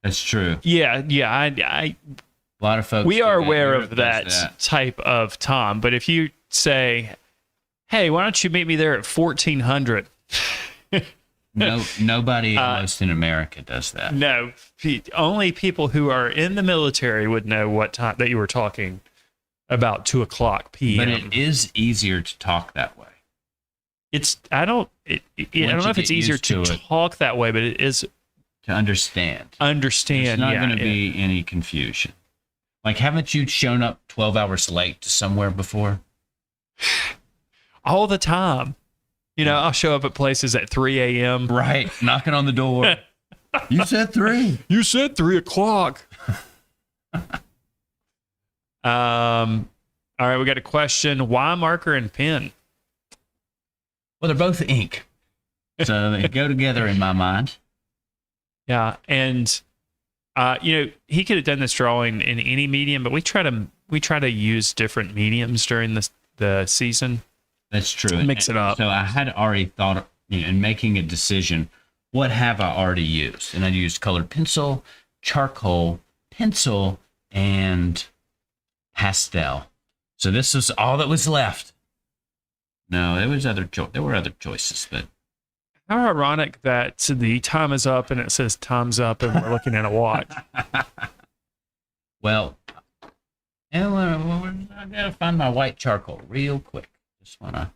That's true. Yeah. A lot of folks. We are do that. aware Europe of does that type of time. But if you say, "Hey, why don't you meet me there at 1400?" No, nobody almost in America does that. No, only people who are in the military would know what time that you were talking about. 2:00 p.m. But it is easier to talk that way. I don't know if it's easier to talk that way, but it is To understand. understand. There's not yeah, going to be any confusion. Like, haven't you shown up 12 hours late to somewhere before? all the time. You know, I'll show up at places at 3 a.m. Right. Knocking on the door. You said 3. You said 3:00. All right, we got a question. Why marker and pen? Well, they're both ink. So they go together in my mind. Yeah, and he could have done this drawing in any medium, but we try to use different mediums during the season. That's true. Mix it up. So I had already thought, in making a decision, what have I already used? And I used colored pencil, charcoal, pencil, and pastel. So this was all that was left. No, there were other choices, but How ironic that the time is up and it says time's up and we're looking at a watch. well, I gotta find my white charcoal real quick. Just wanna.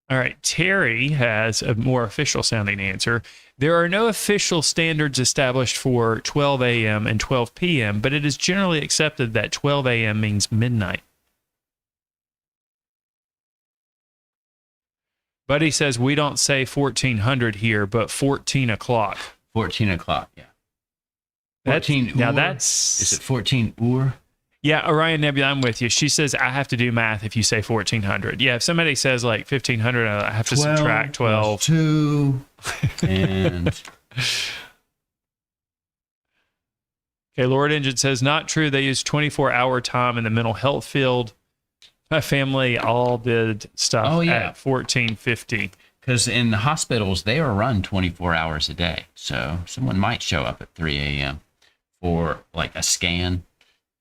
All right, Terry has a more official sounding answer. There are no official standards established for 12 a.m. and 12 p.m., but it is generally accepted that 12 a.m. means midnight. Buddy says we don't say 1400 here, but 14 o'clock. 14 o'clock, yeah. That's, 14 now Ur? that's... Is it 14 Ur? Yeah, Orion Nebula, I'm with you. She says I have to do math if you say 1400. Yeah, if somebody says like 1500, I have to subtract 12. 2 and... Okay, Lord Engine says, not true. They use 24-hour time in the mental health field. My family all did stuff at 1450. Because in the hospitals, they are run 24 hours a day. So someone might show up at 3 a.m. for like a scan,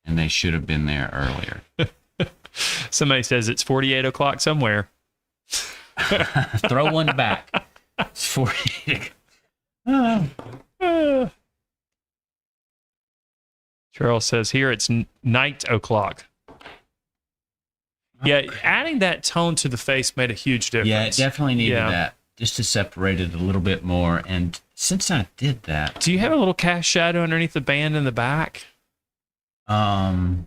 and they should have been there earlier. Somebody says it's 48 o'clock somewhere. Throw one back. It's 48. Charles says here it's night o'clock. Yeah, adding that tone to the face made a huge difference. Yeah, it definitely needed that, just to separate it a little bit more. And since I did that... Do you have a little cast shadow underneath the band in the back? I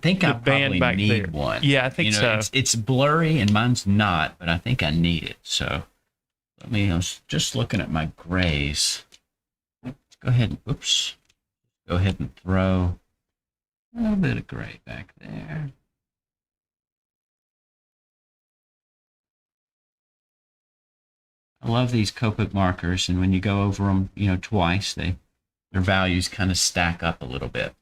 think I probably back need there. one. Yeah, I think so. It's blurry, and mine's not, but I think I need it. So I was just looking at my grays. Let's go ahead and, go ahead and throw a little bit of gray back there. I love these Copic markers, and when you go over them, twice, their values kind of stack up a little bit.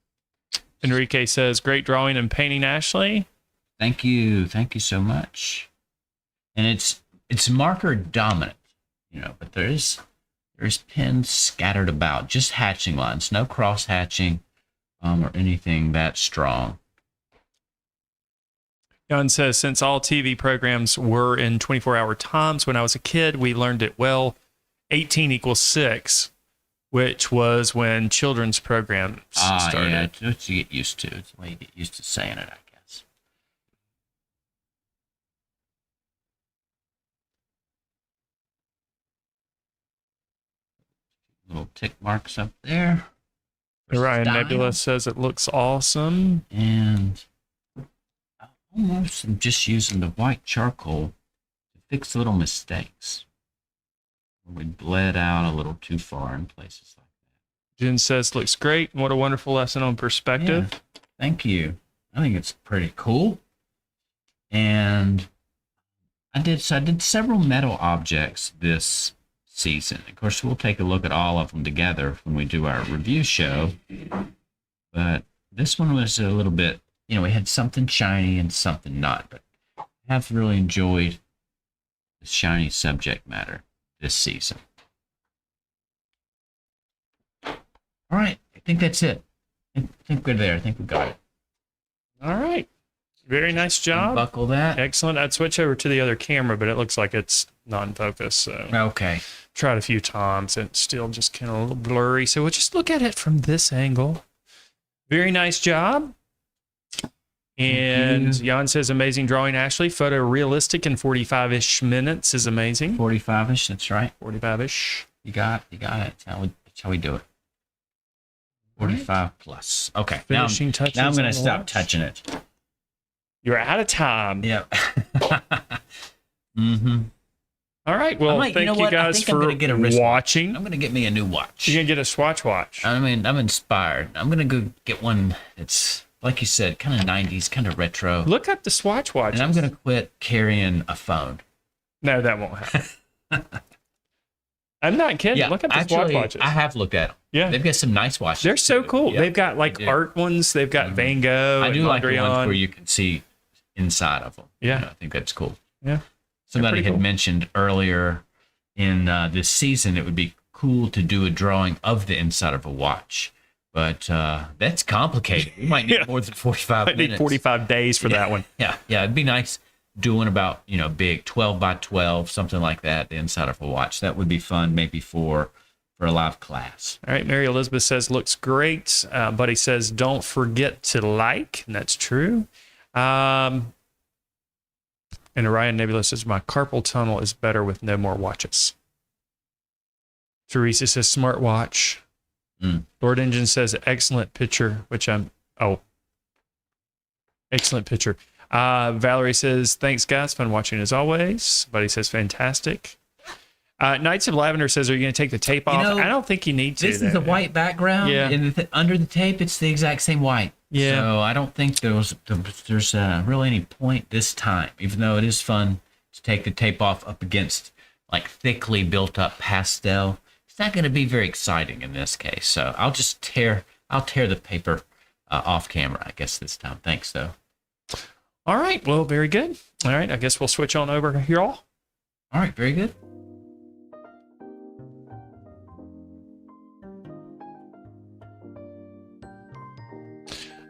Enrique says, great drawing and painting, Ashley. Thank you so much. And it's It's marker dominant, but there's pins scattered about, just hatching lines, no cross hatching or anything that strong. Jan says, since all TV programs were in 24-hour times when I was a kid, we learned it well. 18 equals 6, which was when children's programs started. Yeah, it's what you get used to. It's the way you get used to saying it, I guess. Little tick marks up there. Ryan Nebula says it looks awesome. And I'm just using the white charcoal to fix little mistakes. We bled out a little too far in places like that. Jen says looks great. What a wonderful lesson on perspective. Yeah, thank you. I think it's pretty cool. And I did several metal objects this season. Of course, we'll take a look at all of them together when we do our review show. But this one was a little bit, we had something shiny and something not. But I have really enjoyed the shiny subject matter this season. All right, I think that's it. I think we're there. I think we got it. All right. Very nice job. Buckle that. Excellent. I'd switch over to the other camera, but it looks like it's non-focus. So okay. Tried a few times and it's still just kind of a little blurry. So we'll just look at it from this angle. Very nice job. And Jan says, amazing drawing, Ashley. Photo realistic in 45-ish minutes is amazing. 45-ish, that's right. 45-ish. You got it. That's how we do it. 45 plus. Okay. Finishing touches. Now I'm going to stop touching it. You're out of time. Yep. Mm-hmm. All right. Well, thank you guys for watching. I'm going to get me a new watch. You're going to get a Swatch watch. I mean, I'm inspired. I'm going to go get one that's, like you said, kind of 90s, kind of retro. Look up the Swatch watches. And I'm going to quit carrying a phone. No, that won't happen. I'm not kidding. Yeah, look at the Swatch watches. I have looked at them. Yeah. They've got some nice watches. They're so cool. Yeah, they've got like art ones. They've got Van Gogh. I do like the Mondrian. ones where you can see inside of them. Yeah. I think that's cool. Yeah. Somebody had mentioned earlier in this season it would be cool to do a drawing of the inside of a watch. But that's complicated. You might need more than 45 minutes. I need 45 days for that one. Yeah. It'd be nice doing about, big 12 by 12, something like that, the inside of a watch. That would be fun maybe for a live class. All right. Mary Elizabeth says, looks great. Buddy says, don't forget to like. And that's true. And Orion Nebula says, my carpal tunnel is better with no more watches. Teresa says, smartwatch. Lord Engine says, excellent picture, excellent picture. Valerie says, thanks, guys. Fun watching as always. Buddy says, fantastic. Knights of Lavender says, are you going to take the tape off? I don't think you need to. This is a white background. Yeah. And under the tape, it's the exact same white. Yeah. So I don't think there's really any point this time, even though it is fun to take the tape off up against like thickly built up pastel. It's not going to be very exciting in this case. So I'll just tear the paper off camera, I guess, this time. Thanks, though. All right. Well, very good. All right. I guess we'll switch on over here. All right. Very good.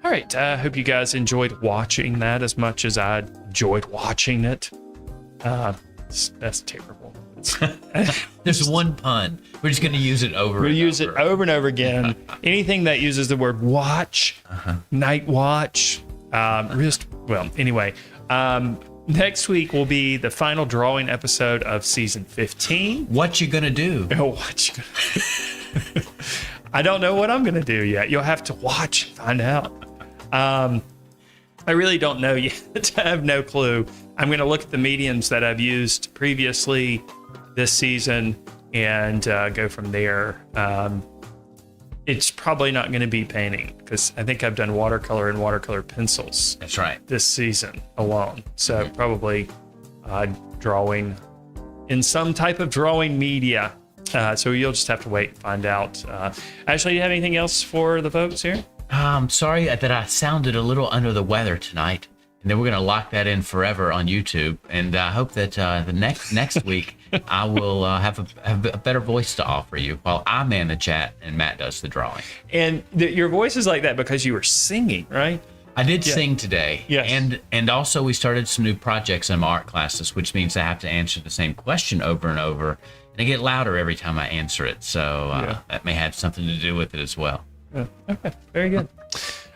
All right. I hope you guys enjoyed watching that as much as I enjoyed watching it. That's terrible. There's one pun. We're just going to use it over. We'll use it over and over again. Anything that uses the word watch, night watch, wrist. Well, anyway, next week will be the final drawing episode of season 15. What you gonna do? I don't know what I'm gonna do yet. You'll have to watch and find out. I really don't know yet. I have no clue. I'm going to look at the mediums that I've used previously this season and go from there. It's probably not going to be painting because I think I've done watercolor and watercolor pencils. That's right. This season alone. So probably drawing in some type of drawing media. So you'll just have to wait and find out. Ashley, do you have anything else for the folks here? I'm sorry that I sounded a little under the weather tonight. and then we're going to lock that in forever on YouTube. And I hope that the next week I will have a better voice to offer you while I man the chat and Matt does the drawing. And your voice is like that because you were singing, right? I did sing today. Yes. And also we started some new projects in my art classes, which means I have to answer the same question over and over. And I get louder every time I answer it. So that may have something to do with it as well. Yeah. Okay, very good.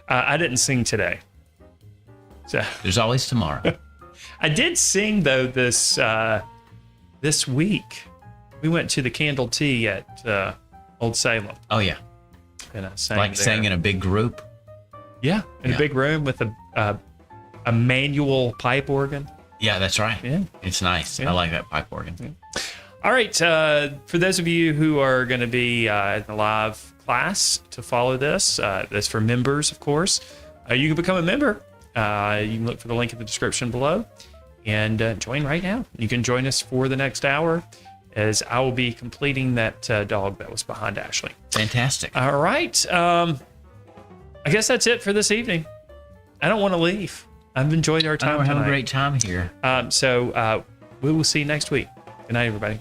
I didn't sing today. So there's always tomorrow. I did sing, though, this week. We went to the Candle Tea at Old Salem. Oh, yeah. And I sang like there. sang in a big group? Yeah, in a big room with a manual pipe organ. Yeah, that's right. Yeah. It's nice. Yeah. I like that pipe organ. Yeah. All right. For those of you who are going to be in the live class to follow this, that's for members, of course. You can become a member. You can look for the link in the description below and join right now. You can join us for the next hour as I will be completing that dog that was behind Ashley. Fantastic. All right. I guess that's it for this evening. I don't want to leave. I've enjoyed our time We're having tonight. a great time here. So we will see you next week. Good night, everybody.